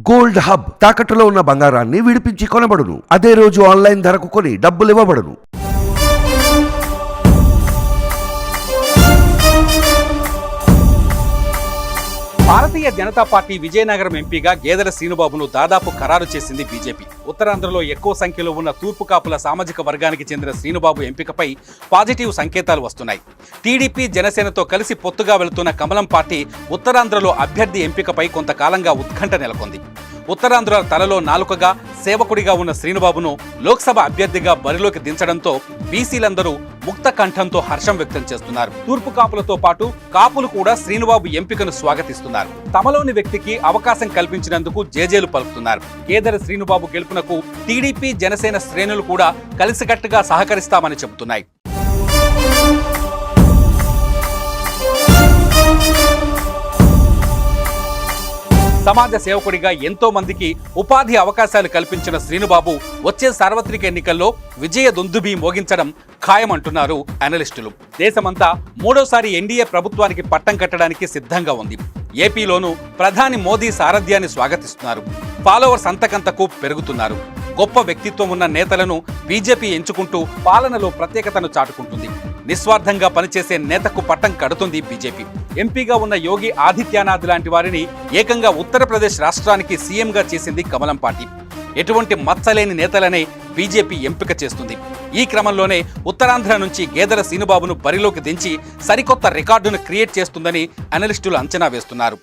Gold hub తాకట్టులో ఉన్న బంగారాన్ని విడిపించి కొనబడును. అదే రోజు ఆన్లైన్ ధరకు కొని డబ్బులు ఇవ్వబడును. భారతీయ జనతా పార్టీ విజయనగరం ఎంపీగా గేదెల శ్రీనుబాబును దాదాపు ఖరారు చేసింది బీజేపీ. ఉత్తరాంధ్రలో ఎక్కువ సంఖ్యలో ఉన్న తూర్పు కాపుల సామాజిక వర్గానికి చెందిన శ్రీనుబాబు ఎంపికపై పాజిటివ్ సంకేతాలు వస్తున్నాయి. టీడీపీ జనసేనతో కలిసి పొత్తుగా వెళుతున్న కమలం పార్టీ ఉత్తరాంధ్రలో అభ్యర్థి ఎంపికపై కొంతకాలంగా ఉత్కంఠ నెలకొంది. ఉత్తరాంధ్ర తలలో నాలుకగా సేవకుడిగా ఉన్న శ్రీనుబాబును లోక్సభ అభ్యర్థిగా బరిలోకి దించడంతో బీసీలందరూ ముక్త కంఠంతో హర్షం వ్యక్తం చేస్తున్నారు. తూర్పు కాపులతో పాటు కాపులు కూడా శ్రీనుబాబు ఎంపికను స్వాగతిస్తున్నారు. తమలోని వ్యక్తికి అవకాశం కల్పించినందుకు జేజేలు పలుకుతున్నారు. గేదెల శ్రీనుబాబు గెలుపునకు టీడీపీ జనసేన శ్రేణులు కూడా కలిసికట్టుగా సహకరిస్తామని చెబుతున్నాయి. సమాజ సేవకుడిగా ఎంతో మందికి ఉపాధి అవకాశాలు కల్పించిన శ్రీనుబాబు వచ్చే సార్వత్రిక ఎన్నికల్లో విజయ దుందుభి మోగించడం ఖాయమంటున్నారు అనలిస్టులు. దేశమంతా మూడోసారి ఎన్డీఏ ప్రభుత్వానికి పట్టం కట్టడానికి సిద్ధంగా ఉంది. ఏపీలోనూ ప్రధాని మోదీ సారథ్యాన్ని స్వాగతిస్తున్నారు. ఫాలోవర్స్ అంతకంతకు పెరుగుతున్నారు. గొప్ప వ్యక్తిత్వం ఉన్న నేతలను బీజేపీ ఎంచుకుంటూ పాలనలో ప్రత్యేకతను చాటుకుంటుంది. నిస్వార్థంగా పనిచేసే నేతకు పట్టం కడుతుంది బీజేపీ. ఎంపీగా ఉన్న యోగి ఆదిత్యనాథ్ లాంటి వారిని ఏకంగా ఉత్తరప్రదేశ్ రాష్ట్రానికి సీఎంగా చేసింది కమలం పార్టీ. ఎటువంటి మచ్చలేని నేతలనే బీజేపీ ఎంపిక చేస్తుంది. ఈ క్రమంలోనే ఉత్తరాంధ్ర నుంచి గేదెల శ్రీనుబాబును బరిలోకి దించి సరికొత్త రికార్డును క్రియేట్ చేస్తుందని అనలిస్టులు అంచనా వేస్తున్నారు.